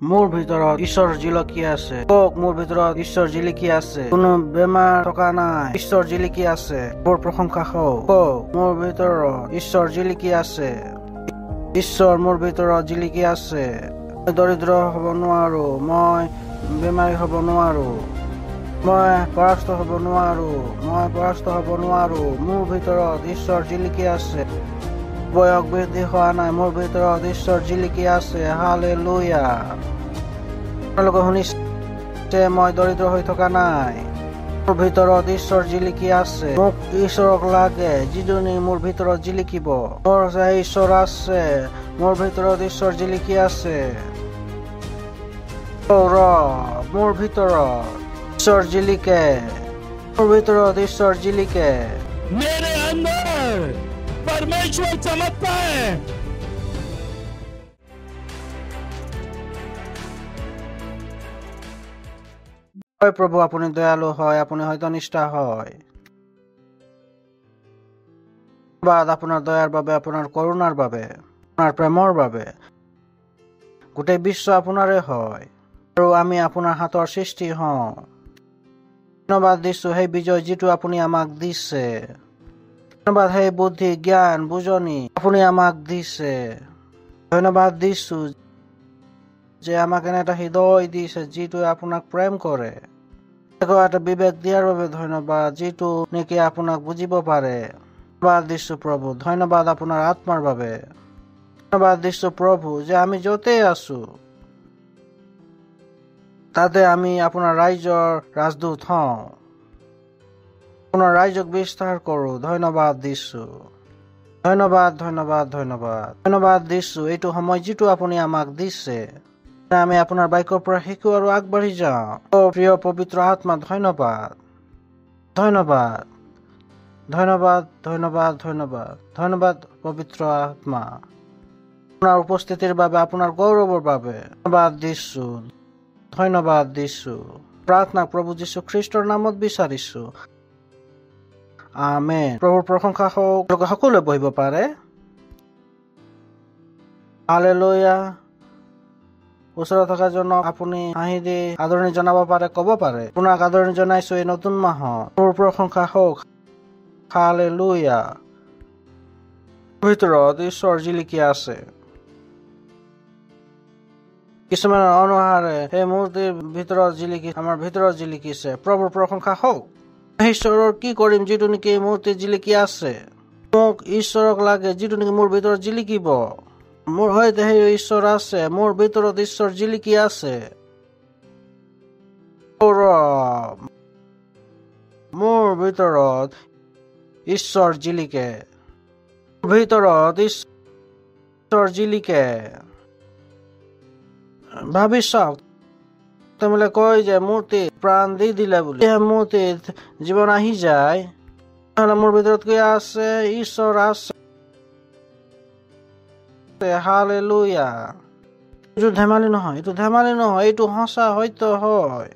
মোৰ ভিতৰত ঈশ্বৰ জিলকি আছে। কওক, মোৰ ভিতৰত ঈশ্বৰ জিলিকি আছে। কোনো বেমাৰ থকা নাই, ঈশ্বৰ জিলিকি আছে। বৰ প্ৰশংসা হওক। কওক, মোৰ ভিতৰত ঈশ্বৰ জিলিকি আছে। ঈশ্বৰ মোৰ ভিতৰত জিলিকি আছে। মই দৰিদ্ৰ হ'ব নোৱাৰো, মই বেমাৰী হ'ব নোৱাৰো, মই পৰাস্ত হ'ব নোৱাৰো, মই পৰাস্ত হ'ব নোৱাৰো। মোৰ ভিতৰত ঈশ্বৰ জিলিকি আছে। বয়স বৃদ্ধি হোৱা নাই, মোৰ ভিতৰত ঈশ্বৰ জিলিকি আছে। হালেলুয়া। আপোনালোকে শুনিছে, মই দৰিদ্ৰ হৈ থকা নাই, মোৰ ভিতৰত ঈশ্বৰ জিলিকি আছে। মোক ঈশ্বৰক লাগে, যিজনী মোৰ ভিতৰত জিলিকিব। মোৰ ঈশ্বৰ আছে, মোৰ ভিতৰত ঈশ্বৰ জিলিকি আছে। মোৰ ভিতৰত ঈশ্বৰ জিলিকে, মোৰ ভিতৰত ঈশ্বৰ জিলিকে। मेरे अंदर परमेश्वर चमकता है। হয় প্ৰভু, আপুনি দয়ালু হয়, আপুনি হয়তো নিষ্ঠা হয়। আপোনাৰ দয়াৰ বাবে, আপোনাৰ কৰুণাৰ বাবে, আপোনাৰ প্ৰেমৰ বাবে। গোটেই বিশ্ব আপোনাৰে হয় আৰু আমি আপোনাৰ হাতৰ সৃষ্টি হওঁ। ধন্যবাদ দিছো সেই বিজয় যিটো আপুনি আমাক দিছে। ধন্যবাদ সেই বুদ্ধি, জ্ঞান, বুজনি আপুনি আমাক দিছে। ধন্যবাদ দিছো যে আমাক এনে এটা হৃদয় দিছে যিটোৱে আপোনাক প্ৰেম কৰে। এটা বিবেক দিয়াৰ বাবে ধন্যবাদ, যিটো নেকি আপোনাক বুজিব পাৰে। ধন্যবাদ দিছো প্ৰভু। ধন্যবাদ আপোনাৰ আত্মাৰ বাবে। ধন্যবাদ দিছো প্ৰভু যে আমি য'তেই আছো তাতে আমি আপোনাৰ ৰাইজৰ ৰাজদূত হওঁ, আপোনাৰ ৰাইজক বিস্তাৰ কৰো। ধন্যবাদ দিছো। ধন্যবাদ, ধন্যবাদ, ধন্যবাদ, ধন্যবাদ দিছো এইটো সময় যিটো আপুনি আমাক দিছে। আমি আপোনাৰ বাক্যৰ পৰা শিকো আৰু আগবাঢ়ি যাওঁ। প্ৰিয় পবিত্ৰ আত্মা, ধন্যবাদ, ধন্যবাদ, ধন্যবাদ, ধন্যবাদ, ধন্যবাদ, ধন্যবাদ পবিত্ৰ আত্মা, আপোনাৰ উপস্থিতিৰ বাবে, আপোনাৰ গৌৰৱৰ বাবে ধন্যবাদ দিছো। ধন্যবাদ দিছো। প্ৰাৰ্থনা প্ৰভু যীশু খ্ৰীষ্টৰ নামত বিচাৰিছো, আমেন। প্ৰভুৰ প্ৰশংসা হওক। সকলোৱে বহিব পাৰে। হালেলুয়া। ওচৰত থকা জনক আপুনি হাঁহি দি আদৰণি জনাব পাৰে, ক'ব পাৰে, আপোনাক আদৰণি জনাইছো এই নতুন মাহত। প্ৰভুৰ প্ৰশংসা হওক। হালেলুয়া। ভিতৰত ঈশ্বৰ জিলিকি আছে। কিছুমানৰ অনুসাৰে সেই মূৰ্তিৰ ভিতৰত জিলিকি, আমাৰ ভিতৰত জিলিকিছে। প্ৰভুৰ প্ৰশংসা হওক। ঈশ্বৰৰ কি কৰিম যিটো নেকি মূৰ্তি জিলিকি আছে। মোক ঈশ্বৰক লাগে যিটো নেকি মোৰ ভিতৰত জিলিকিব। মোৰ সৈতে সেই ঈশ্বৰ আছে, মোৰ ভিতৰত ঈশ্বৰ জিলিকি আছে। মোৰ ভিতৰত ঈশ্বৰ জিলিকে, ভিতৰত ঈশ্বৰ জিলিকে। ভাবি চাওক, তেওঁলোকে কয় যে মূৰ্তি প্ৰাণ দি দিলে বুলি, মূৰ্তিত জীৱন আহি যায়, নহলে মোৰ ভিতৰত কি আছে? ঈশ্বৰ আছে। হালেলুয়া। এইটো ধেমালি নহয়, এইটো ধেমালি নহয়, এইটো সঁচা সত্য হয়।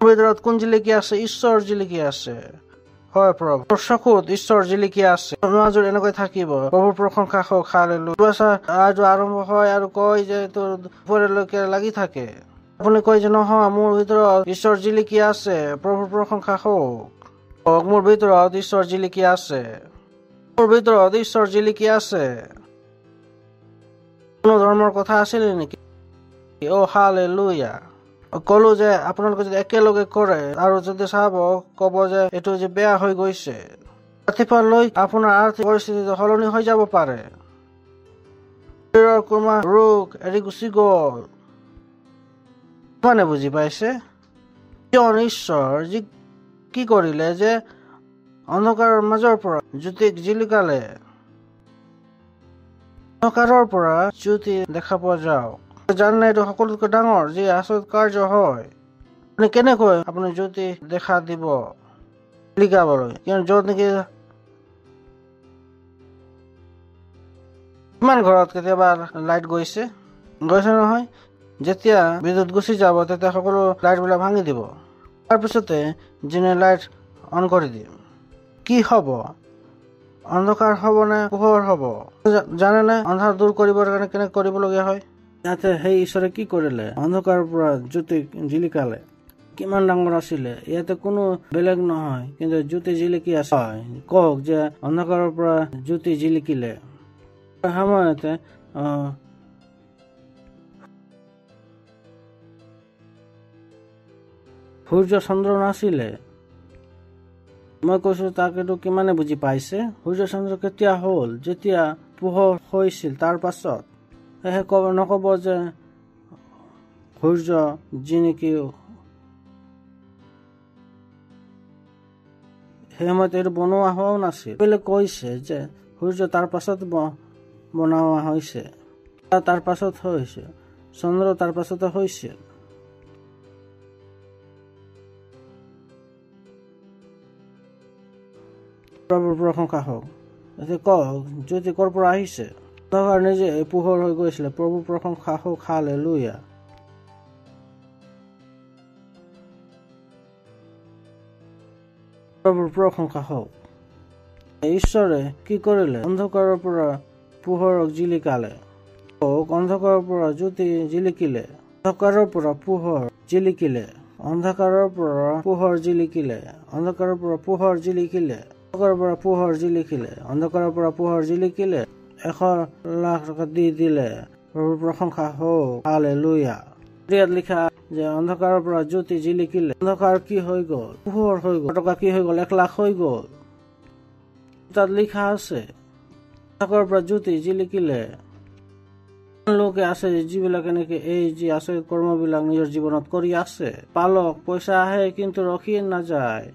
মোৰ ভিতৰত কোন জিলিকি আছে? ঈশ্বৰ জিলিকি আছে। হয় প্ৰভু, মোৰ চকুত ঈশ্বৰ জিলিকি আছে। মাজত এনেকৈ থাকিব। প্ৰভুৰ প্ৰশংসা হওক। হালেলুয়া। আৰম্ভ হয় আৰু কয় যে তোৰ দুপৰলৈকে লাগি থাকে। আপুনি কয় যে নহয়, মোৰ ভিতৰত ঈশ্বৰ জিলিকি আছে। প্ৰভুৰ প্ৰশংসা হওক। মোৰ ভিতৰত ঈশ্বৰ জিলিকি আছে। মোৰ ভিতৰত ঈশ্বৰ জিলিকি আছে। কোনো ধৰ্মৰ কথা আছিল নেকি? হালেলুয়া। কলো যে আপোনালোকে যদি একেলগে কৰে আৰু যদি চাব, কব যে এইটো যে বেয়া হৈ গৈছে, ৰাতিপুৱা লৈ আপোনাৰ আৰ্থিক পৰিস্থিতি সলনি হৈ যাব পাৰে। কোনো ৰোগ এৰি গুচি গল। মানে বুজি পাইছে? ঈশ্বৰ যি কি কৰিলে যে অন্ধকাৰৰ মাজৰ পৰা জ্যোতিক জিলিকালে, অন্ধকাৰৰ পৰা জ্যোতি দেখা পোৱা যাওক। জানে এইটো সকলোতকৈ ডাঙৰ যি আচৰিত কাৰ্য হয়। আপুনি কেনেকৈ আপুনি জ্যোতি দেখা দিব জিলিকাবলৈ? য'ত নেকি কিমান ঘৰত কেতিয়াবা লাইট গৈছে নহয়, যেতিয়া বিদ্যুৎ গুচি যাব তেতিয়া সকলো লাইট বিলাক ভাঙি দিব, তাৰপিছতে যিনে লাইট অন কৰি দিম। কি হব? অন্ধকাৰ হব নে পোহৰ হব? জানে নে? অন্ধাৰ দূৰ কৰিবৰ কাৰণে কেনেকৈ কৰিবলগীয়া হয়? ইয়াতে সেই ঈশ্বৰে কি কৰিলে? অন্ধকাৰৰ পৰা জ্যোতি জিলিকালে। কিমান ডাঙৰ আছিলে, ইয়াতে কোনো বেলেগ নহয়, কিন্তু জ্যোতি জিলিকি আছে। কওক যে অন্ধকাৰৰ পৰা জ্যোতি জিলিকিলে। সময়তে সূৰ্য চন্দ্ৰ নাছিলে। মই কৈছো তাকেতো কিমানে বুজি পাইছে? সূৰ্য চন্দ্ৰ কেতিয়া হ'ল? যেতিয়া পোহৰ হৈছিল তাৰ পাছত। সেয়ে নকব যে সূৰ্য যি নেকি সেই সময়ত এইটো বনোৱা হোৱাও নাছিল। কৈছে যে সূৰ্য তাৰ পাছত বনোৱা হৈছে, তাৰ পাছত হৈছে, চন্দ্ৰ তাৰ পাছতে হৈছিল। প্ৰভুৰ প্ৰশংসা হওক। এতিয়া কওক জ্যোতি ক'ৰ পৰা আহিছে? অন্ধকাৰ নিজে পোহৰ হৈ গৈছিলে। প্ৰভুৰ প্ৰশংসা হওক, হালেলুয়া। প্ৰভুৰ প্ৰশংসা হওক। ঈশ্বৰে কি কৰিলে? অন্ধকাৰৰ পৰা পোহৰক জিলিকালে। অন্ধকাৰৰ পৰা জ্যোতি জিলিকিলে। অন্ধকাৰৰ পৰা পোহৰ জিলিকিলে। অন্ধকাৰৰ পৰা পোহৰ জিলিকিলে। অন্ধকাৰৰ পৰা পোহৰ জিলিকিলে। অন্ধকাৰৰ পৰা পোহৰ জিলিকিলে। অন্ধকাৰৰ পৰা পোহৰ জিলিকিলে। 100,00,000 টকা দি দিলে। প্ৰভুৰ প্ৰশংসা হওক, হালেলুয়া। ইয়াত লিখা যে অন্ধকাৰৰ পৰা জ্যোতি জিলিকিলে। অন্ধকাৰ কি হৈ গ'ল? পোহৰ হৈ গ'ল। টকা কি হৈ গ'ল? 1,00,000 হৈ গ'ল। তাত লিখা আছে অন্ধকাৰৰ পৰা জ্যোতি জিলিকিলে। লোকে আছে যিবিলাকে নেকি এই যি আছে কৰ্মবিলাক নিজৰ জীৱনত কৰি আছে। পালক পইচা আহে কিন্তু ৰখি নাযায়।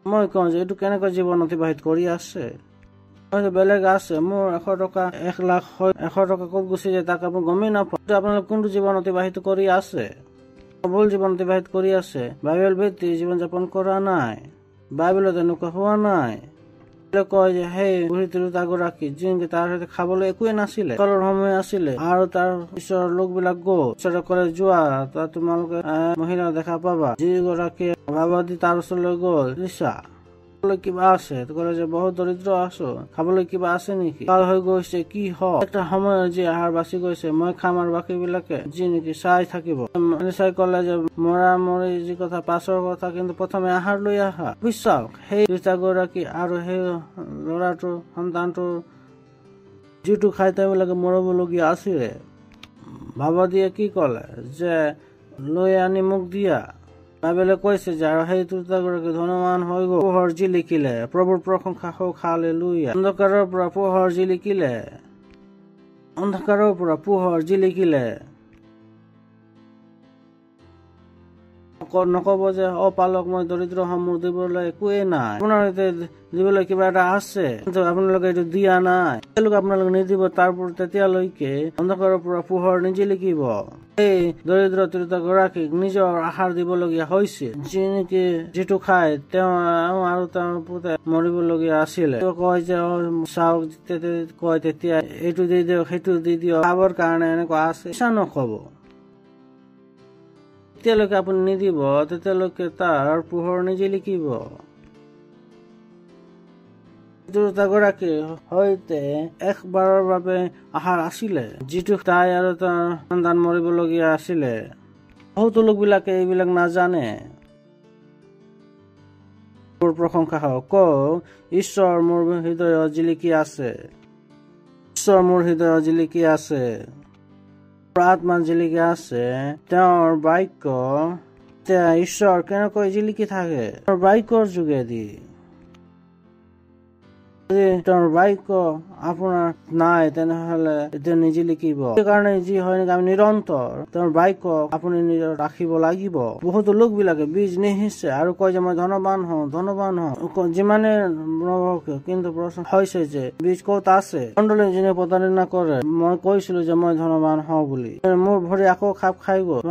মই কওঁ যে এইটো কেনেকৈ জীৱন অতিবাহিত কৰি আছে? বেলেগ আছে, মোৰ 100 টকা 1,00,000 হয়, 100 টকা ক'ত গুচি যায় তাক আপুনি গমেই নাপায়। আপোনালোকে কোনটো জীৱন অতিবাহিত কৰি আছে? ভুল জীৱন অতিবাহিত কৰি আছে। বাইবেল ভিত্তিক জীৱন যাপন কৰা নাই। বাইবেলত এনেকুৱা হোৱা নাই। কয় যে সেই বুঢ়ী তিৰোতাগৰাকী যিনকি তাৰ সৈতে খাবলৈ একোৱে নাছিলে, তলৰ সময় আছিলে, আৰু তাৰ ঈশ্বৰৰ লোকবিলাক গ'ল। ঈশ্বৰে ক'লে যোৱা, তাত তোমালোকে মহিলা দেখা পাবা যিগৰাকীয়ে ভাবাদি তাৰ ওচৰলৈ গ'ল। কিবা আছে? ক'লে যে বহুত দৰিদ্ৰ আছো, খাবলৈ কিবা আছে নেকি? কাল হৈ গৈছে, কি হয়? একটা সময় যি আহাৰ বাচি গৈছে, মই খাম আৰু বাকী বিলাকে যি নেকি চাই থাকিব। চাই ক'লে যে মৰা মৰি যি কথা পাছৰ কথা, কিন্তু প্ৰথমে আহাৰ লৈ আহা। বিশ্বাস সেই তিৰোতাগৰাকী আৰু সেই ল'ৰাটোৰ সন্তানটোৰ যিটো খাই তেওঁবিলাকে মৰিবলগীয়া আছিলে, ভাবাদিয়ে কি ক'লে যে লৈ আনি মোক দিয়া। বাইবেলে কৈছে যে আৰু সেই তিৰোতাগৰাকী ধনৱান হৈ গ'ল। পোহৰ জিলিকিলে। প্ৰভুৰ প্ৰশংসা হওক, হালেলুয়া। অন্ধকাৰৰ পৰা পোহৰ জিলিকিলে। অন্ধকাৰৰ পৰা পোহৰ জিলিকিলে। নকব যে পালক মই দৰিদ্ৰ হম, মোৰ দিবলৈ একোৱে নাই। আপোনাৰ সৈতে দিবলৈ কিবা এটা আছে কিন্তু আপোনালোকে এইটো দিয়া নাই। তেওঁলোকে আপোনালোকে নিদিব, তেতিয়ালৈকে অন্ধকাৰৰ পৰা পোহৰ নিজিলিকিব। এই দৰিদ্ৰ তিৰোতাগৰাকীক নিজৰ আহাৰ দিবলগীয়া হৈছিল, যি নেকি যিটো খাই তেওঁ আৰু তেওঁৰ পুতে মৰিবলগীয়া আছিলে। কয় যে চাওক, কয় তেতিয়া এইটো দি দিয়ক, সেইটো দি দিয়ক, খাবৰ কাৰণে এনেকুৱা আছে। নকব। যেতিয়ালৈকে আপুনি নিদিব তেতিয়ালৈকে তাৰ পোহৰ নিজিলিকিব। তিৰোতাগৰাকীৰ সৈতে একবাৰৰ বাবে আহাৰ আছিলে, যিটো তাই আৰু তাৰ সন্তান মৰিবলগীয়া আছিলে। বহুতো লোকবিলাকে এইবিলাক নাজানে। প্ৰশংসা হওক। কওক ঈশ্বৰ মোৰ হৃদয়ত জিলিকি আছে। ঈশ্বৰ মোৰ হৃদয়ত জিলিকি আছে। আত্মা জিলিকি আছে। তেওঁৰ বাক্য ঈশ্বৰ কেনেকৈ জিলিকি থাকে? বাক্যৰ যোগেদি। তেওঁৰ বাক্য আপোনাৰ নাই তেনেহলে এতিয়া নিজিলিকিব। সেইকাৰণে যি হয় নেকি আমি নিৰন্তৰ তেওঁৰ বাক্য আপুনি নিজৰ ৰাখিব লাগিব। বহুতো লোক বিলাকে বীজ নিহিছে আৰু কয় যে মই ধনবান হওঁ, ধনবান হওঁ, যিমানে কিন্তু প্ৰশ্ন হৈছে যে বীজ ক'ত আছে? মণ্ডলী যিনে প্ৰতাৰণা কৰে, মই কৈছিলো যে মই ধনবান হওঁ বুলি, মোৰ ভৰি আকৌ খাপ খাই গ'ল।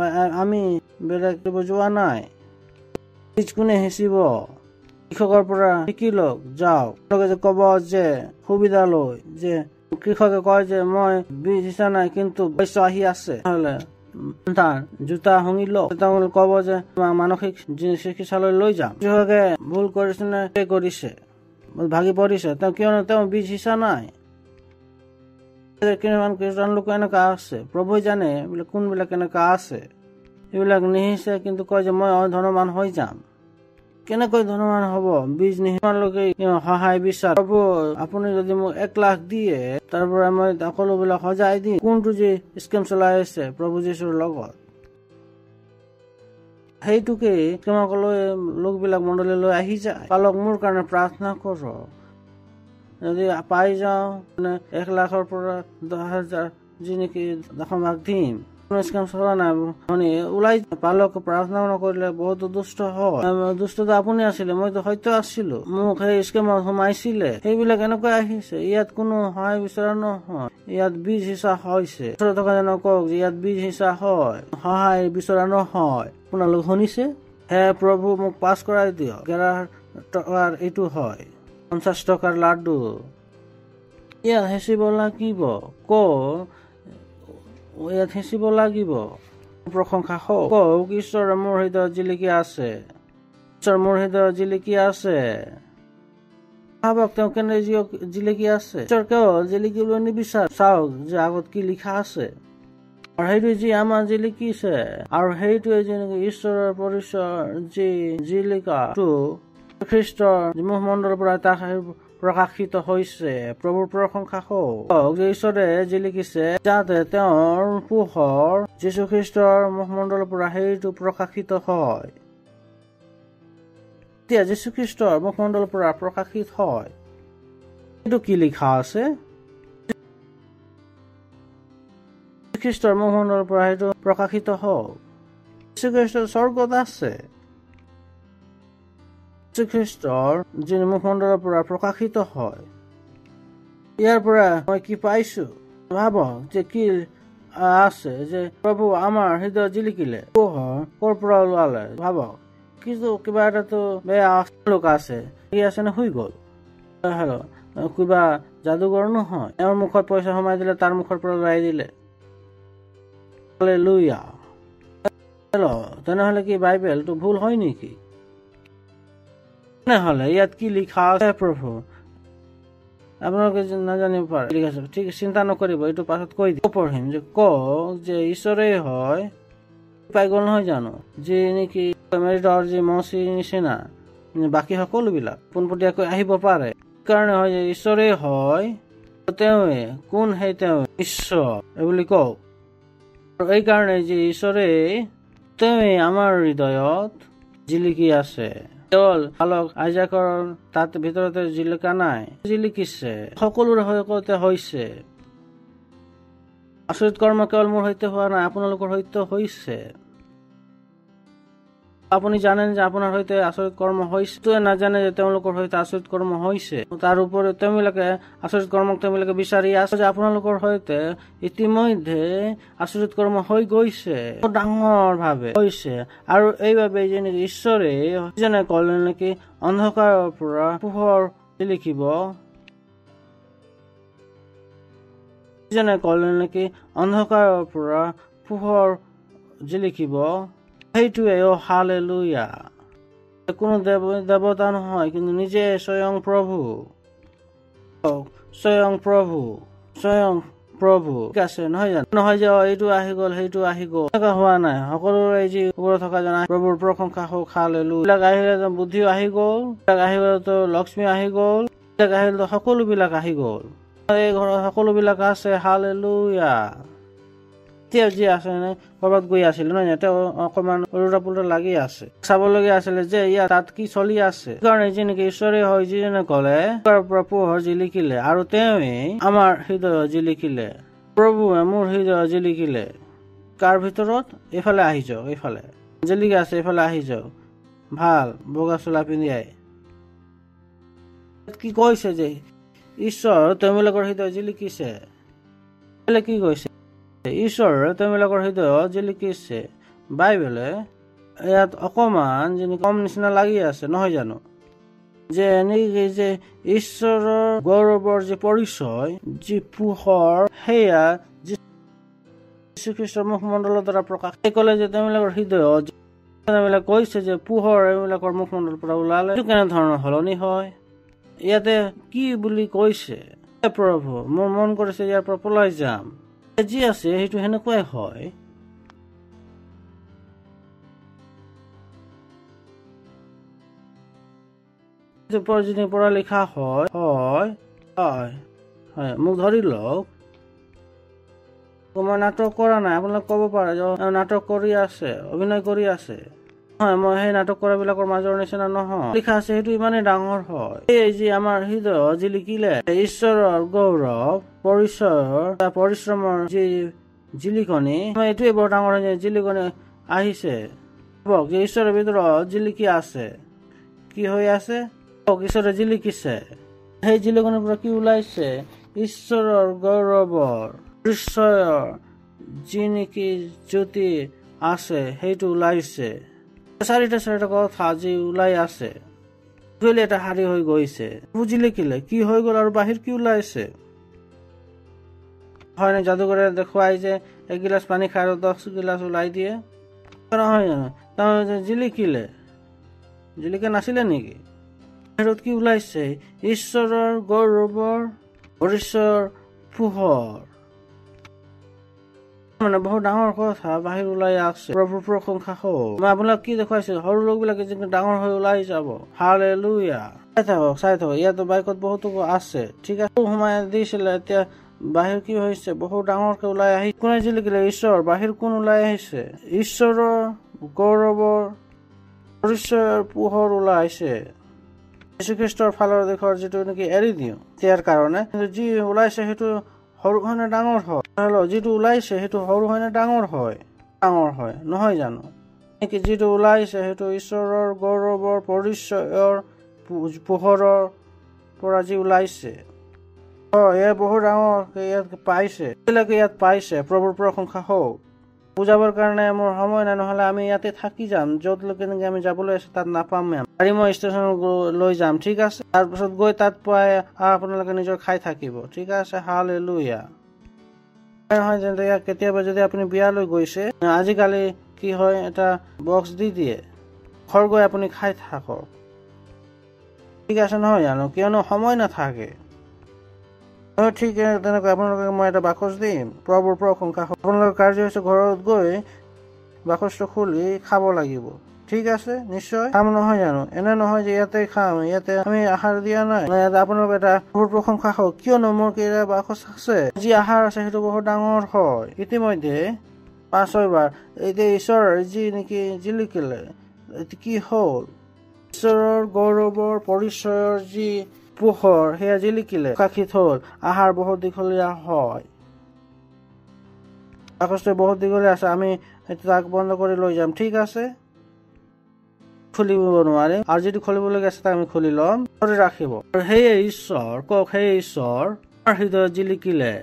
আমি বেলেগ যোৱা নাই। বীজ কোনে সিঁচিব? কৃষকৰ পৰা শিকি লওক, যাওক। কব যে সুবিধা লৈ যে কৃষকে কয় যে মই বীজ সিঁচা নাই কিন্তু শস্য আহি আছে, নহলে জোতা শুঙি লওক। তেওঁলোকে কব যে মানসিক চিকিৎসালয় লৈ যাম। কৃষকে ভুল কৰিছে নে কৰিছে, ভাগি পৰিছে তেওঁ, কিয়নো তেওঁ বীজ সিঁচা নাই। কিছুমান খ্ৰীষ্টান লোক এনেকুৱা আছে, প্ৰভুৱে জানে বোলে কোনবিলাক এনেকুৱা আছে, এইবিলাক নিহিছে কিন্তু কয় যে মই ধনৱান হৈ যাম। কেনেকৈ ধনৱান হব? বীজ নিহিমানলৈকে সহায় বিচাৰ। প্ৰভু আপুনি যদি মোক 1 লাখ দিয়ে তাৰ পৰা মই সকলোবিলাক সজাই দিম। কোনটো যে স্কিম চলাই আছে প্ৰভু যীশুৰ লগত, সেইটোকে তোমাকলৈ লোকবিলাক মণ্ডলীলৈ আহি যায়। পালক মোৰ কাৰণে প্ৰাৰ্থনা কৰক, যদি পাই যাওঁ 1 লাখৰ পৰা 10,000 যি নেকি দশমাক দিম। স্কিম চলা নাই মানে ওলাই পালক প্ৰাৰ্থনা নকৰিলে বহুত দুষ্ট হয়। দুষ্টটো আপুনি আছিলে, মইতো সত্য আছিলো, মোক সেই স্কিমত সোমাইছিলে। সেইবিলাক এনেকৈ আহিছে, ইয়াত কোনো সহায় বিচৰা নহয়, ইয়াত বীজ সিঁচা হৈছে। থকা জনক কওক যে ইয়াত বীজ সিঁচা হয়, সহায় বিচৰা নহয়। আপোনালোক শুনিছে? হে প্ৰভু মোক পাছ কৰাই দিয়ক। 11 টকাৰ এইটো হয়, 50 টকাৰ লাড্ডু। ইয়াত হেঁচিব লাগিব, ইয়াত হেঁচিব লাগিব। প্ৰশংসা কওক ঈশ্বৰে মোৰ হৃদয়ত জিলিকি আছে, ঈশ্বৰ মোৰ হৃদয়ত জিলিকি আছে। ভাবক তেওঁ কেনে জিলিকি আছে। ঈশ্বৰ কেৱল জিলিকিবলৈ নিবিচাৰে, চাওক যে আগত কি লিখা আছে। আৰু সেইটো যি আমাৰ জিলিকিছে, আৰু সেইটোৱে যেনেকে ঈশ্বৰৰ পৰিচয় যি জিলিকাটো খ্ৰীষ্টৰ মুখমণ্ডলৰ পৰা তাক প্ৰকাশিত হৈছে। প্ৰভুৰ প্ৰশংসা হওক যে ঈশ্বৰে জিলিকিছে যাতে তেওঁৰ পোহৰ যীশু খ্ৰীষ্টৰ মুখমণ্ডলৰ পৰা সেইটো প্ৰকাশিত হয়। এতিয়া যীশু খ্ৰীষ্টৰ মুখমণ্ডলৰ পৰা প্ৰকাশিত হয়, এইটো কি লিখা আছে? খ্ৰীষ্টৰ মুখমণ্ডলৰ পৰা সেইটো প্ৰকাশিত হওক। যীশু খ্ৰীষ্ট স্বৰ্গত আছে, খ্ৰীষ্টৰ যি মুখমণ্ডলৰ পৰা প্ৰকাশিত হয়। ইয়াৰ পৰা মই কি পাইছো? ভাবক যে কি আছে যে প্ৰভু আমাৰ হৃদয় জিলিকিলে, পোহৰ ক'ৰ পৰা ওলালে। ভাবক কিন্তু কিবা এটাতো বেয়া লোক আছে, কি আছে নে শুই গল। কিবা যাদুকৰ নহয়, তেওঁৰ মুখত পইচা সোমাই দিলে, তাৰ মুখৰ পৰা ওলাই দিলে। হালেলুয়া। তেনেহলে কি বাইবেলটো ভুল হয় নেকি? তেনেহলে ইয়াত কি লিখা আছে? প্ৰভু আপোনালোকে নাজানিব পাৰে, ঠিক আছে, ঠিক চিন্তা নকৰিব, এইটো পাছত কৈ দিম। পঢ়িম যে কওক যে ঈশ্বৰে হয়, পাই গল নহয় জানো, যে নেকি আমেৰিকাৰ যি মচিৰ নিচিনা বাকী সকলোবিলাক পোনপটীয়াকৈ আহিব পাৰে। কাৰণে হয় যে ঈশ্বৰে হয়, তেওঁৱে কোন? সেই তেওঁ ঈশ্বৰ বুলি কওক। এই কাৰণে যে ঈশ্বৰে তেওঁৱে আমাৰ হৃদয়ত জিলিকি আছে। কেৱল পালক আইজাকৰ তাত ভিতৰতে জিলিকা নাই, জিলিকিছে, সকলোৰে সৈতে হৈছে। আচৰিত কৰ্ম কেৱল মোৰ সৈতে হোৱা নাই, আপোনালোকৰ সৈতে হৈছে। আপুনি জানেন যে আপোনাৰ সৈতে আচৰিত কৰ্ম হৈছে, নাজানে যে তেওঁলোকৰ সৈতে আচৰিত কৰ্ম হৈছে। তাৰ উপৰি তেওঁবিলাকে আচৰিত কৰ্মক তেওঁবিলাকে বিচাৰি আছে যে আপোনালোকৰ সৈতে ইতিমধ্যে আচৰিত কৰ্ম হৈ গৈছে, ডাঙৰ ভাৱে হৈছে। আৰু এইবাবে যে নেকি ঈশ্বৰে যেনে কলে নেকি অন্ধকাৰৰ পৰা পোহৰ লিখিব, যেনে কলে নেকি অন্ধকাৰৰ পৰা পোহৰ জিলিকিব, সেইটোৱে হালেলুয়া। কোনো দেৱতা নহয়, কিন্তু নিজে স্বয়ং প্ৰভু, স্বয়ং প্ৰভু, স্বয়ং প্ৰভু। ঠিক আছে নহয় জানো? নহয় যে এইটো আহি গল সেইটো আহি গল, এনেকুৱা হোৱা নাই। সকলোৰে যি ওপৰত থকা জন প্ৰভুৰ প্ৰশংসা হওক, হালেলুয়া। আহিলে বুদ্ধিও আহি গল, আহিলে তো লক্ষ্মী আহি গল, আহিলে সকলো বিলাক আহি গল, এই ঘৰত সকলো বিলাক আছে, হালেলুয়া। এতিয়া যি আছে কৰবাত গৈ আছিল নহয়, তেওঁ অকমান উল্টা পুল্টা লাগি আছে, চাবলগীয়া আছিলে যে ইয়াত তাত কি চলি আছে। কাৰণে যি নেকি ঈশ্বৰে হয়, যিজনে কলে পৰা পোহৰ জিলিকিলে, আৰু তেওঁৱে আমাৰ হৃদয় জিলিকিলে। প্ৰভুৱে মোৰ হৃদয় জিলিকিলে। কাৰ ভিতৰত? এইফালে আহি যাওক, এইফালে জিলিকি আছে, এইফালে আহি যাওক। ভাল বগা চোলা পিন্ধিয়াই কি কৈছে যে ঈশ্বৰ তেওঁবিলাকৰ হৃদয় জিলিকিছে। কি কৈছে? ঈশ্বৰ তেওঁবিলাকৰ হৃদয়ত জিলিকিছে। বাইবেলে ইয়াত অকমান যেনে কম নিচিনা লাগি আছে নহয় জানো, যে এনেকে যে ঈশ্বৰৰ গৌৰৱৰ যে পৰিচয়, যি পোহৰ, সেয়া যীশুখ্ৰীষ্টৰ মুখমণ্ডলৰ দ্বাৰা প্ৰকাশ কলে যে তেওঁবিলাকৰ হৃদয়ত তেওঁবিলাক কৈছে যে পোহৰ এইবিলাকৰ মুখমণ্ডলৰ পৰা ওলালে। কেনে ধৰণৰ সলনি হয়? ইয়াতে কি বুলি কৈছে? প্ৰভু মোৰ মন কৰিছে ইয়াৰ পৰা পলাই যাম। যি আছে সেইটো সেনেকুৱাই হয়। যদি পৰা লিখা হয় মোক ধৰি লওক, মই নাটক কৰা নাই, আপোনালোকে ক'ব পাৰে যে নাটক কৰি আছে, অভিনয় কৰি আছে। হয়, মই সেই নাটক কৰা বিলাকৰ মাজৰ নিচিনা নহয়। লিখা আছে সেইটো ইমানেই ডাঙৰ হয়। এই যি আমাৰ হৃদয় জিলিকিলে ঈশ্বৰৰ গৌৰৱ পৰিশ্ৰমৰ যি জিলিকনি, এইটোৱে বৰ ডাঙৰ জিলিকনি আহিছে। যে ঈশ্বৰৰ ভিতৰত জিলিকি আছে, কি হৈ আছে, ঈশ্বৰে জিলিকিছে। সেই জিলিকনিৰ পৰা কি ওলাইছে, ঈশ্বৰৰ গৌৰৱৰ পৰিচয়ৰ যি নেকি জ্যোতি আছে সেইটো ওলাইছে। চাৰিটা কথা যি ওলাই আছে, এটা শাৰী হৈ গৈছে। বুজিলে কিলে কি হৈ গল আৰু বাহিৰ কি ওলাইছে। হয় নে যাদুঘৰে দেখুৱাই যে এগিলাচ পানী খাই আৰু 10 গিলাচ ওলাই দিয়ে, নহয় জানো? তাৰমানে জিলিকা নাছিলে নেকি? বাহিৰত কি ওলাইছে, ঈশ্বৰৰ গৌৰৱৰ পৰিচয়ৰ পোহৰ। মানে বহুত ডাঙৰ কথা বাহিৰ ওলাই আছে। প্ৰভুৰ প্ৰশংসা হওক। মই আপোনাক কি দেখুৱাইছো, সৰু লোক বিলাকে ডাঙৰ হৈ ওলাই যাব। হালেলুয়া। চাই থাকক ইয়াতো বাইকত বহুতো আছে, ঠিক আছে। সোমাই দিছিলে, এতিয়া বাহিৰ কি হৈছে, বহুত ডাঙৰকে ওলাই আহি কোনে জিলিকিলে, ঈশ্বৰ। বাহিৰ কোন ওলাই আহিছে, ঈশ্বৰৰ গৌৰৱৰ পৰিচয়ৰ পোহৰ ওলাইছে। যীশুখ্ৰীষ্টৰ ফালৰ দেশৰ যিটো নেকি এৰি দিওঁ ইয়াৰ কাৰণে, কিন্তু যি ওলাইছে সেইটো সৰু হয় নে ডাঙৰ হয়? যিটো ওলাইছে সেইটো সৰু হয় নে ডাঙৰ হয়? ডাঙৰ হয়, নহয় জানো? যিটো ওলাইছে সেইটো ঈশ্বৰৰ গৌৰৱৰ পৰিচয়ৰ পোহৰৰ পৰা যি ওলাইছে, এয়া বহুত ডাঙৰ ইয়াত পাইছে। প্ৰভুৰ প্ৰশংসা হওক। বুজাবৰ কাৰণে মোৰ সময় নাই, নহলে আমি ইয়াতে থাকি যাম। য'তলৈকে নেকি আমি যাবলৈ আছে তাত নাপাম। গাড়ী মই ষ্টেচনত লৈ যাম, ঠিক আছে। তাৰপিছত গৈ তাত পাই আপোনালোকে নিজৰ খাই থাকিব, ঠিক আছে। হালেলুয়া। নহয় যেনে কেতিয়াবা যদি আপুনি বিয়ালৈ গৈছে, আজিকালি কি হয়, এটা বক্স দি দিয়ে, ঘৰ গৈ আপুনি খাই থাকক, ঠিক আছে, নহয় জানো? কিয়নো সময় নাথাকে। ঠিক তেনেকৈ আপোনালোকে মই এটা বাকচ দিম। প্ৰভুৰ প্ৰশংসা। আপোনালোকৰ কাৰ্য হৈছে ঘৰত গৈ বাকচটো খুলি খাব লাগিব, ঠিক আছে। নিশ্চয় খাম, নহয় জানো? এনে নহয় যে ইয়াতে খাম, ইয়াতে আমি আহাৰ দিয়া নাই। ইয়াতে আপোনালোকে এটা প্ৰভুৰ প্ৰশংসা হওক। কিয়নো মোৰ কেইটা বাকচ আছে, যি আহাৰ আছে সেইটো বহুত ডাঙৰ হয়। ইতিমধ্যে 5-6 বাৰ এতিয়া ঈশ্বৰৰ যি নেকি জিলিকিলে, কি হল, ঈশ্বৰৰ গৌৰৱৰ পৰিচয়ৰ যি পোহৰ সেয়া জিলিকিলে, প্ৰকাশিত হল। আহাৰ বহুত দীঘলীয়া হয়, বাকচটো বহুত দীঘলীয়া আছে। আমি তাক বন্ধ কৰি লৈ যাম, ঠিক আছে। খুলিব নোৱাৰিম, আৰু যিটো খুলিবলগীয়া আছে তাক আমি খুলি ল'ম, কৰি ৰাখিব। সেয়ে ঈশ্বৰ কওক, সেই ঈশ্বৰ হৃদয়ত জিলিকিলে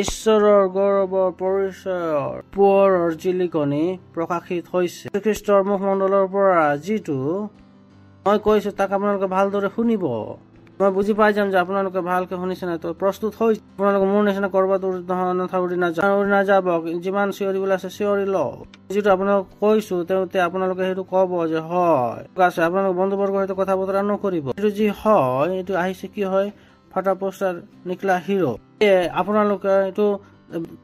ঈশ্বৰৰ গৌৰৱৰ পৰিচয়ৰ পোহৰৰ জিলিকনি প্ৰকাশিত হৈছে। খ্ৰীষ্টৰ মুখমণ্ডলৰ পৰা যিটো মই কৈছো তাক আপোনালোকে ভালদৰে শুনিব। মই বুজি পাই যাম যে আপোনালোকে ভালকে শুনিছে নাই, তো প্ৰস্তুত হৈছে। আপোনালোকে মোৰ নিচিনা কৰবাত উৰি নাযাব। যিমান চিঞৰিবলৈ আছে চিঞৰি লওক। যিটো আপোনালোক কৈছো তেওঁতে আপোনালোকে সেইটো কব যে হয়, আছে। আপোনালোক বন্ধুবৰ্গৰ সৈতে কথা বতৰা নকৰিব। এইটো যি হয়, এইটো আহিছে কি হয়, ফাটা পোষ্টাৰ নিকলা হিৰো। আপোনালোকে এইটো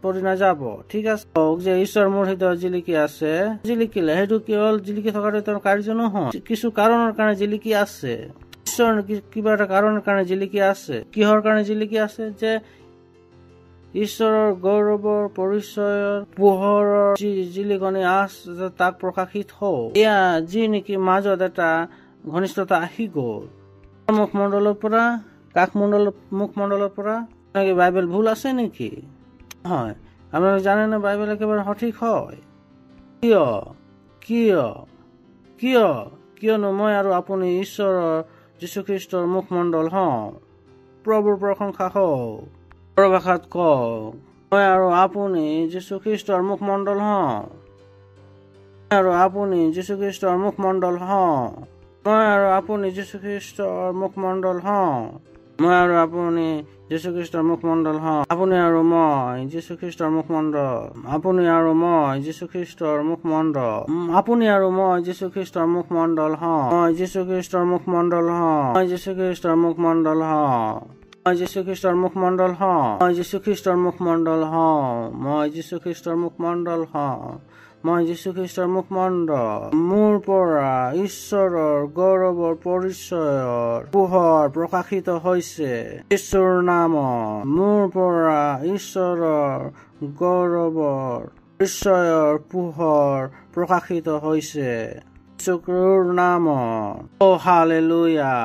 পৰি নাযাব, ঠিক আছে। যে ঈশ্বৰ মোৰ হৃদয়ত জিলিকি আছে, জিলিকিলে সেইটো কেৱল জিলিকি থকাটো তেওঁৰ কাৰ্য নহয়, কিছু কাৰণৰ কাৰণে জিলিকি আছে। ঈশ্বৰ কিবা এটা কাৰণৰ কাৰণে জিলিকি আছে। কিহৰ কাৰণে জিলিকি আছে? যে ঈশ্বৰৰ গৌৰৱৰ পৰিচয়ৰ পোহৰৰ যি জিলিকনি আছে তাক প্ৰকাশিত হওক। এয়া যি নেকি মাজত এটা ঘনিষ্ঠতা আহি গল মুখমণ্ডলৰ পৰা, মুখমণ্ডলৰ পৰা। বাইবেল ভুল আছে নেকি? হয়, আপোনালোকে জানে না বাইবেল একেবাৰে সঠিক হয়। কিয়নো মই আৰু আপুনি ঈশ্বৰৰ যীশুখ্ৰীষ্টৰ মুখমণ্ডল হওঁ। প্ৰভুৰ প্ৰশংসা হওক। পৰভাষাত কওক, মই আৰু আপুনি যীশুখ্ৰীষ্টৰ মুখমণ্ডল হওঁ। আৰু আপুনি যীশুখ্ৰীষ্টৰ মুখমণ্ডল হওঁ। মই আৰু আপুনি যীশুখ্ৰীষ্টৰ মুখমণ্ডল হওঁ। মই আৰু আপুনি যীশুখ্ৰীষ্টৰ মুখমণ্ডল হওঁ। আপুনি আৰু মই যীশুখ্ৰীষ্টৰ মুখমণ্ডল। আপুনি আৰু মই যীশুখ্ৰীষ্টৰ মুখমণ্ডল। আপুনি আৰু মই যীশুখ্ৰীষ্টৰ মুখমণ্ডল হওঁ। মই যীশুখ্ৰীষ্টৰ মুখমণ্ডল হওঁ। মই যীশুখ্ৰীষ্টৰ মুখমণ্ডল হওঁ। মই যীশু খ্ৰীষ্টৰ মুখমণ্ডল হওঁ, মই যীশু খ্ৰীষ্টৰ মুখমণ্ডল হওঁ, মই যীশু খ্ৰীষ্টৰ মুখমণ্ডল হওঁ, মই যীশু খ্ৰীষ্টৰ মুখমণ্ডল। মোৰ পৰা ঈশ্বৰৰ গৌৰৱৰ পৰিচয়ৰ পোহৰ প্ৰকাশিত হৈছে যীশুৰ নামত। মোৰ পৰা ঈশ্বৰৰ গৌৰৱৰ পৰিচয়ৰ পোহৰ প্ৰকাশিত হৈছে যীশুৰ নামত। ও hallelujah.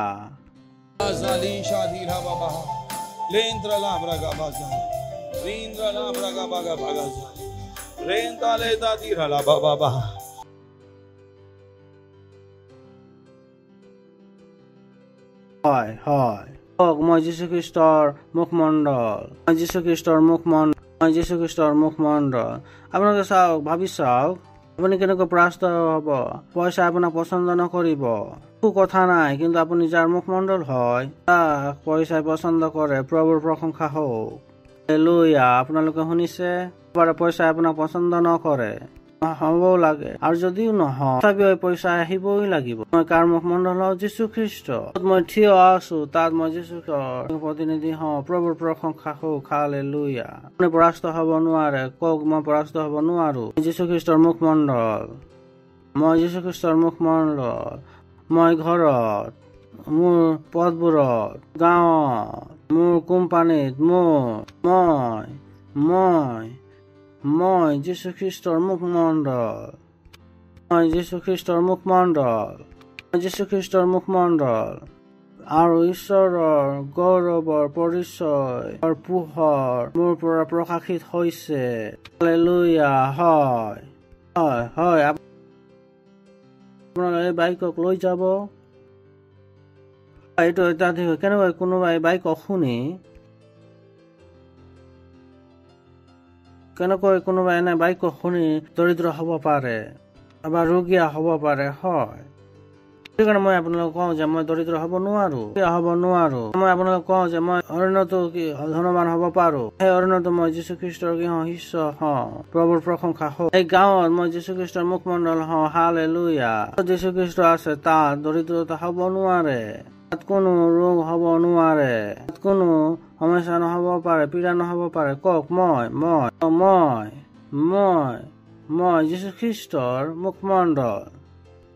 Zalisha dira baba, lendra la braga baza, lendra la braga baga bagaza, lendra le da dira la baba ba. হয় হয়, মই যীশু খ্ৰীষ্টৰ মুখমণ্ডল, মই যীশু খ্ৰীষ্টৰ মুখমণ্ডল, মই যীশু খ্ৰীষ্টৰ মুখমণ্ডল। আপোনালোকে চাওক, ভাবি চাওক, আপুনি কেনেকৈ পৰাস্ত হব। পইচা আপোনাক পচন্দ নকৰিব, একো কথা নাই, কিন্তু আপুনি যাৰ মুখমণ্ডল হয় তাক পইচাই পচন্দ কৰে। প্ৰভুৰ প্ৰশংসা হওক। হালেলুয়া। আপোনালোকে শুনিছে? পইচাই আপোনাক পচন্দ নকৰে, হ'বও লাগে, আৰু যদিও নহয় তথাপিও পইচা আহিবই লাগিব। মই কাৰ মুখমণ্ডল হওঁ? যীশু খ্ৰীষ্ট। মই থিয় আছো, তাত মই যীশু প্ৰতিনিধি হওঁ। প্ৰভুৰ প্ৰশংসা হওক। হালেলুয়া। আপুনি পৰাস্ত হব নোৱাৰে। কওক, মই পৰাস্ত হব নোৱাৰো। যীশু খ্ৰীষ্টৰ মুখমণ্ডল, মই যীশু খ্ৰীষ্টৰ মুখমণ্ডল। মই ঘৰত, মোৰ পথবোৰত, গাঁৱত, মোৰ কোম্পানীত, মই যীশু খ্ৰীষ্টৰ মুখমণ্ডল, মই যীশু খ্ৰীষ্টৰ মুখমণ্ডল, মই যীশু খ্ৰীষ্টৰ মুখমণ্ডল। আৰু ঈশ্বৰৰ গৌৰৱৰ পৰিচয়ৰ পোহৰ মোৰ পৰা প্ৰকাশিত হৈছে। হালেলুয়া। হয় হয় হয়। আপোনালোকে এই বাইকক লৈ যাব। এইটো এটা কেনেকৈ কোনোবাই বাইকক শুনি, কেনেকৈ কোনোবাই এনে বাইকক শুনি দৰিদ্ৰ হব পাৰে বা ৰোগীয়া হব পাৰে। হয়, সেইকাৰণে মই আপোনালোকক কওঁ যে মই দৰিদ্ৰ হব নোৱাৰো। মই আপোনালোকক কওঁ যে মই অৰণ্যতো ধনৱান হব পাৰো। সেই অৰণ্যতো মই যীশু খ্ৰীষ্টৰ শিষ্য হওঁ। প্ৰভুৰ প্ৰশংসা হওক। এই গাঁৱত মই যীশু খ্ৰীষ্টৰ মুখমণ্ডল হওঁ। হালেলুয়া। যীশু খ্ৰীষ্ট আছে, তাত দৰিদ্ৰতা হব নোৱাৰে, তাত কোনো ৰোগ হব নোৱাৰে, তাত কোনো সমস্যা নহব পাৰে, পীড়া নহব পাৰে। কওক, মই যীশু খ্ৰীষ্টৰ মুখমণ্ডল।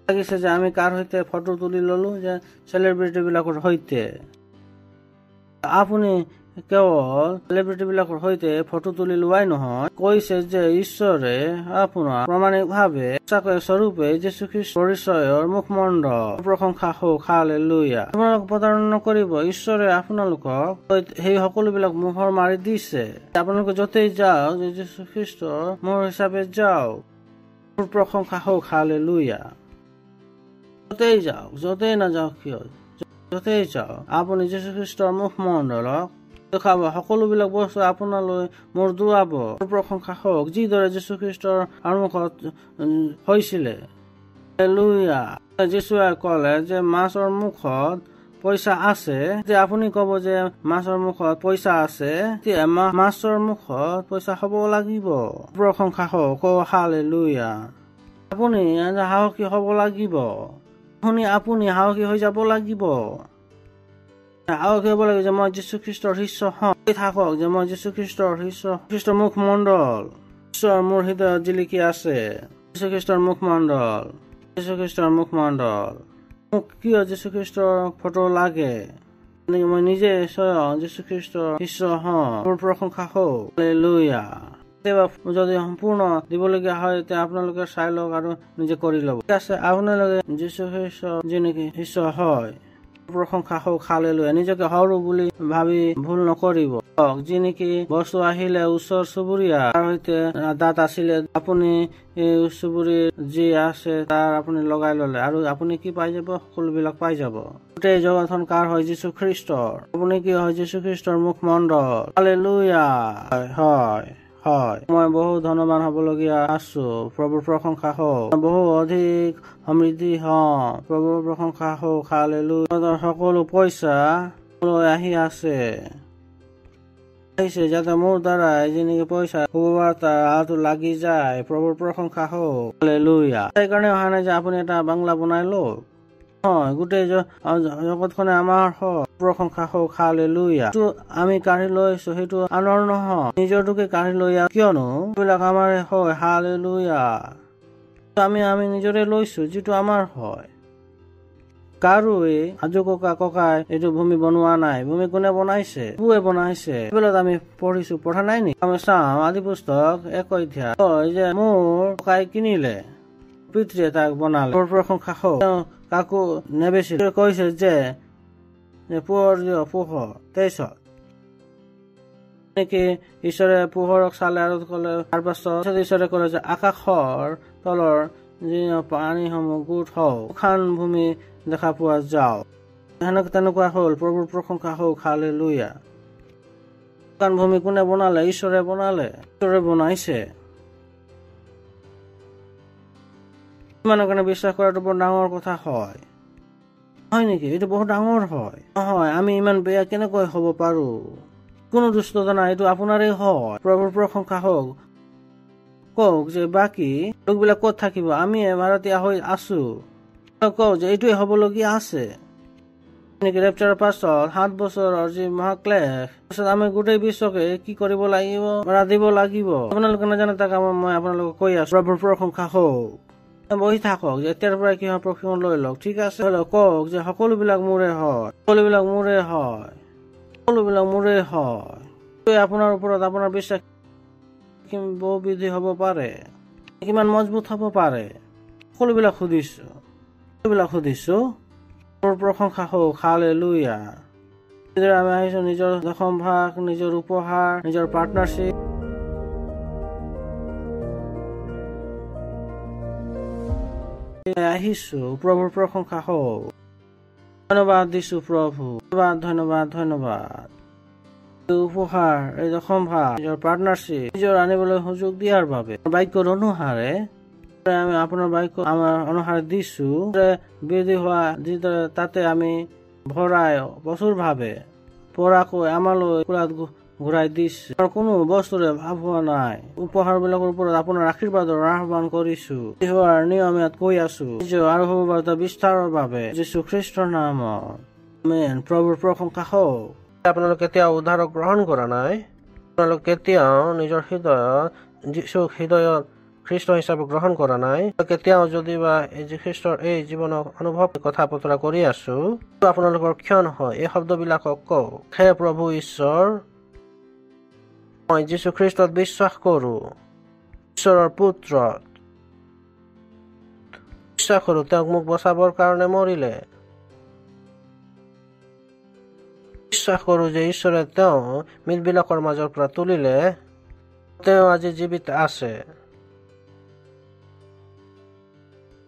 লাগিছে যে আমি কাৰ সৈতে ফটো তুলি ললো, যে চেলিব্ৰিটি বিলাকৰ সৈতে। আপুনি কেৱল চেলিব্ৰিটি বিলাকৰ সৈতে ফটো তুলি লোৱাই নহয়, কৈছে যে ঈশ্বৰে আপোনাৰ প্ৰমাণিক ভাৱে সঁচাকৈ স্বৰূপে যীশু খ্ৰীষ্ট পৰিচয়ৰ মুখমণ্ডল। প্ৰশংসা হওক। হালেলুয়া। আপোনালোক প্ৰতাৰণা নকৰিব। ঈশ্বৰে আপোনালোকক সেই সকলোবিলাক মোহৰ মাৰি দিছে। আপোনালোকে য'তেই যাওক, যীশু খ্ৰীষ্টৰ মোহৰ হিচাপে যাওক। প্ৰশংসা হওক। হালেলুয়া। য'তেই যাওক, য'তেই নাযাওক কিয়, য'তেই যাওক, আপুনি যীশু খ্ৰীষ্টৰ মুখমণ্ডলক দেখাব। সকলোবিলাক বস্তু আপোনালৈ মোৰ দোৱাব। প্ৰশংসা হওক। যিদৰে যীশু খ্ৰীষ্টৰ সন্মুখত হৈছিলে। হালেলুয়া। যীশুৱে ক'লে যে মাছৰ মুখত পইচা আছে, যে আপুনি কব যে মাছৰ মুখত পইচা আছে, মাছৰ মুখত পইচা হব লাগিব। প্ৰশংসা হওক। হালেলুয়া। আপুনি সাহসী হব লাগিব। আপুনি সাহসী হৈ যাব লাগিব। সাহসী হব লাগিব যে মই যীশু খ্ৰীষ্টৰ শিষ্য হওঁ। থাকক যে মই যীশু খ্ৰীষ্টৰ মুখমণ্ডল। ঈশ্বৰ মোৰ হৃদয়ত জিলিকি আছে। যীশু খ্ৰীষ্টৰ মুখমণ্ডল, যীশু খ্ৰীষ্টৰ মুখমণ্ডল। মোক কিয় যীশু খ্ৰীষ্টৰ ফটো লাগে? মই নিজে স্বয়ং যীশু খ্ৰীষ্টৰ শিষ্য হওঁ। মোৰ প্ৰশংসা হওক। হালেলুয়া। কেতিয়াবা যদি সম্পূৰ্ণ দিবলগীয়া হয়, তেতিয়া আপোনালোকে চাই লওক আৰু নিজে কৰি ল'ব। ঠিক আছে, আপোনালোকে যীশু খ্ৰীষ্ট যি নেকি শিষ্য হয়, প্ৰশংসা হওক। হালেলুয়া। নিজকে সৰু বুলি ভাবি ভুল নকৰিব। যি নেকি বস্তু আহিলে ওচৰ চুবুৰীয়া তাৰ সৈতে দাঁত আছিলে, আপুনি এই চুবুৰীৰ যি আছে তাৰ আপুনি লগাই ললে, আৰু আপুনি কি পাই যাব? সকলোবিলাক পাই যাব। গোটেই জগতখন কাৰ হয়? যীশু খ্ৰীষ্টৰ। আপুনি কি হয়? যীশু খ্ৰীষ্টৰ মুখমণ্ডল। হালেলুয়া। হয় হয়। মই বহু ধনৱান হবলগীয়া আছো। প্ৰভুৰ প্ৰশংসা হওক। বহু অধিক সমৃদ্ধি হওঁ। প্ৰভুৰ প্ৰশংসা হওক। হালেলুয়া। সকলো পইচা আহি আছে, যাতে মোৰ দ্বাৰাই যেনেকে পইচা শুভবাৰ্তা লাগি যায়। প্ৰভুৰ প্ৰশংসা হওক। হালেলুয়া। সেইকাৰণে অহা নাই যে আপুনি এটা বাংলা বনাই লওক, হয় গোটেই জগতখনে আমাৰ হয়, প্ৰশংসা হওক হালেলুয়া। আমি কাঢ়ি লৈছো সেইটো আনৰ নহয়, নিজৰটোকে কাঢ়ি লৈ কিয়নো এইবিলাক আমাৰ হয় হালেলুয়া। আমি নিজৰে লৈছো যিটো আমাৰ হয়। কাৰো আজু ককাই এইটো ভূমি বনোৱা নাই, ভূমি কোনে বনাইছে? পুৱে বনাইছে। এইবিলাক আমি পঢ়া নাই নেকি? আমি চাওঁ আদি পুস্তক 1 অধ্যায় কয় যে মোৰ ককাই কিনিলে, পিতৃয়ে তাক বনালে। প্ৰশংসা হওক, তেওঁ কাকো নেবেচিল। কৈছে যে পোহৰ 23 নেকি ঈশ্বৰে পোহৰক চালে আৰু কলে, তাৰ পাছত ঈশ্বৰে কলে যে আকাশৰ তলৰ যি পানীসমূহ গোট হওক, শুকান ভূমি দেখা পোৱা যাওক। তেনেকুৱা হল। প্ৰভুৰ প্ৰশংসা হওক হালেলুয়া। শুকান ভূমি কোনে বনালে? ঈশ্বৰে বনালে, ঈশ্বৰে বনাইছে। ইমানৰ কাৰণে বিশ্বাস কৰাটো বৰ ডাঙৰ কথা হয় নেকি? এইটো বহুত ডাঙৰ হয়। নহয়, আমি ইমান বেয়া কেনেকৈ হব পাৰো? কোনো দুষ্টতা নাই, এইটো আপোনাৰে হয়। প্ৰভুৰ প্ৰশংসা হওক। কওক যে বাকী লোকবিলাক ক'ত থাকিব? আমি ভাৰতীয় হৈ আছো। কওক যে এইটোৱে হবলগীয়া আছে। ৰেপচাৰৰ পাছত 7 বছৰৰ যি মহাক্লেশ, আমি গোটেই বিশ্বকে কি কৰিব লাগিব? দিব লাগিব। আপোনালোকে নাজানে তাক মই আপোনালোকক কৈ আছো। প্ৰভুৰ প্ৰশংসা হওক। বহি থাকক যে এতিয়াৰ পৰা কি হয় প্ৰশিক্ষণ লৈ লওক। ঠিক আছে, কওক যে সকলোবিলাক মোৰে হয়, সকলোবিলাক মোৰে হয়, সকলোবিলাক মোৰে হয়। আপোনাৰ ওপৰত আপোনাৰ বিশ্বাস বহুবিধি হব পাৰে, কিমান মজবুত হব পাৰে, সকলোবিলাক সুধিছো। প্ৰশংসা হওক হালেলুয়া। আমি আহিছো নিজৰ দশম ভাগ, নিজৰ উপহাৰ, নিজৰ পাৰ্টনাৰশ্বিপ আহিছো। প্ৰভুৰ প্ৰশংসা হওক। ধন্যবাদ দিছো প্ৰভু, ধন্যবাদ। উপহাৰ, এই দশম ভাগ, নিজৰ পাৰ্টনাৰশ্বিপ, নিজৰ আনিবলৈ সুযোগ দিয়াৰ বাবে বাক্যৰ অনুসাৰে আমি আপোনাৰ বাক্য আমাৰ অনুসাৰে দিছো। বিধি হোৱা যিদৰে তাতে আমি ভৰাই বছৰ ভাৱে পৰাকৈ আমালৈ ঘূৰাই দিছে। কোনো বস্তুৰে ভাৱ হোৱা নাই। উপহাৰ বিলাকৰ ওপৰত আপোনাৰ আশীৰ্বাদৰ আহ্বান কৰিছো। হোৱাৰ নিয়ম ইয়াত কৈ আছো আৰু সৰ্ববাৰ্তা বিস্তাৰৰ বাবে যীশু খ্ৰীষ্টৰ নামত আমেন। প্ৰভুৰ প্ৰশংসা হওক। আপোনালোক কেতিয়াও উদ্ধাৰক গ্ৰহণ কৰা নাই, আপোনালোক কেতিয়াও নিজৰ হৃদয়ত যীশু হৃদয়ত খ্ৰীষ্ট হিচাপে গ্ৰহণ কৰা নাই, কেতিয়াও যদি বা খ্ৰীষ্টৰ এই জীৱনক অনুভৱ কথা বতৰা কৰি আছো, আপোনালোকৰ ক্ষণ হয় এই শব্দবিলাকক কওক। হে প্ৰভু ঈশ্বৰ, মই যীশু খ্ৰীষ্টত বিশ্বাস কৰো, ঈশ্বৰৰ পুত্ৰত বিশ্বাস কৰো। তেওঁক মোক বচাবৰ কাৰণে মৰিলে। বিশ্বাস কৰো যে ঈশ্বৰে তেওঁ মৃতবিলাকৰ মাজৰ পৰা তুলিলে, তেওঁ আজি জীৱিত আছে।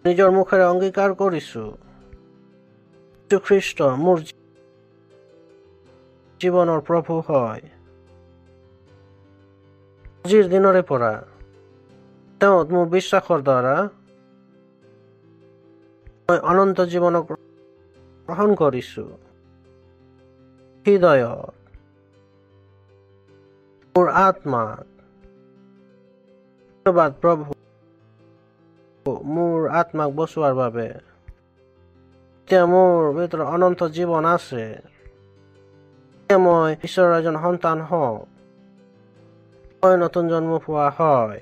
নিজৰ মুখেৰে অংগীকাৰ কৰিছো যীশু খ্ৰীষ্ট মোৰ জীৱনৰ প্ৰভু হয়। আজিৰ দিনৰে পৰা তেওঁত মোৰ বিশ্বাসৰ দ্বাৰা মই অনন্ত জীৱনক গ্ৰহণ কৰিছো। হৃদয়ত, মোৰ আত্মাত। ধন্যবাদ প্ৰভু মোৰ আত্মাক বচোৱাৰ বাবে। এতিয়া মোৰ ভিতৰত অনন্ত জীৱন আছে। মই ঈশ্বৰৰ এজন সন্তান হওঁ, মই নতুন জন্ম পোৱা হয়।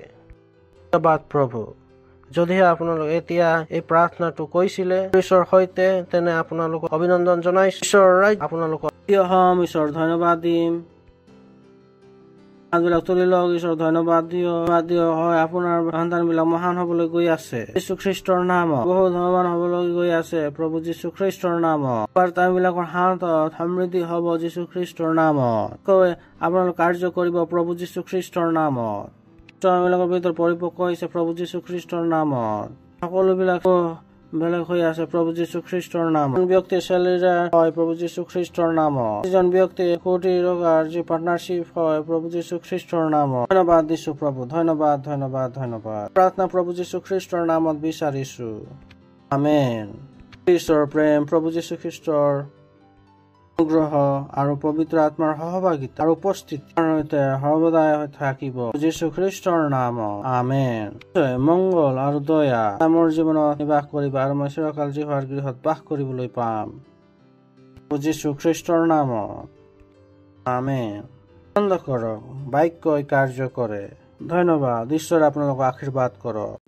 ধন্যবাদ প্ৰভু। যদিহে আপোনালোক এতিয়া এই প্ৰাৰ্থনাটো কৈছিলে ঈশ্বৰৰ সৈতে, তেনে আপোনালোকক অভিনন্দন জনাইছো। ঈশ্বৰৰ আপোনালোকক ঈশ্বৰ ধন্যবাদ দিম। বিলাক তুলি লওক। ঈশ্বৰ ধন্যবাদ দিয়ক। হয়, আপোনাৰ সন্তান বিলাক মহান হবলৈ গৈ আছে যীশু খ্ৰীষ্টৰ নামত, বহুত ধনৱান হবলৈ গৈ আছে প্ৰভু যীশু খ্ৰীষ্টৰ নামত। বিলাকৰ হাতত সমৃদ্ধি হব যীশু খ্ৰীষ্টৰ নামত। আপোনালোক কাৰ্য কৰিব প্ৰভু যীশু খ্ৰীষ্টৰ নামত। বিলাকৰ ভিতৰত পৰিপক্ক হৈছে প্ৰভু যীশু খ্ৰীষ্টৰ নামত। সকলোবিলাক বেলেগ হৈ আছে প্ৰভু যীশু খ্ৰীষ্টৰ নামত। ব্যক্তি চেলেৰা হয় প্ৰভু যীশু খ্ৰীষ্টৰ নামত। যিজন ব্যক্তি কোটি ৰোগাৰ যি পাৰ্টনাৰশ্বিপ হয় প্ৰভু যীশু খ্ৰীষ্টৰ নামত। ধন্যবাদ দিছো প্ৰভু। ধন্যবাদ। প্ৰাৰ্থনা প্ৰভু যীশু খ্ৰীষ্টৰ নামত বিচাৰিছো। আমেন। ঈশ্বৰৰ প্ৰেম, প্ৰভু যীশু খ্ৰীষ্টৰ অনুগ্ৰহ আৰু পবিত্ৰ আত্মাৰ সহভাগিতা আৰু উপস্থিতি আমাৰ সৈতে সৰ্বদাই থাকিব যীশু খ্ৰীষ্টৰ নামত আমেন। মংগল আৰু দয়া মোৰ জীৱনত নিবাস কৰিবা আৰু মই চিৰকাল জিহাৰ গৃহত বাস কৰিবলৈ পাম যীশু খ্ৰীষ্টৰ নামত আমেন। আনন্দ কৰক, বাক্যই কাৰ্য কৰে। ধন্যবাদ। ঈশ্বৰে আপোনালোকক আশীৰ্বাদ কৰক।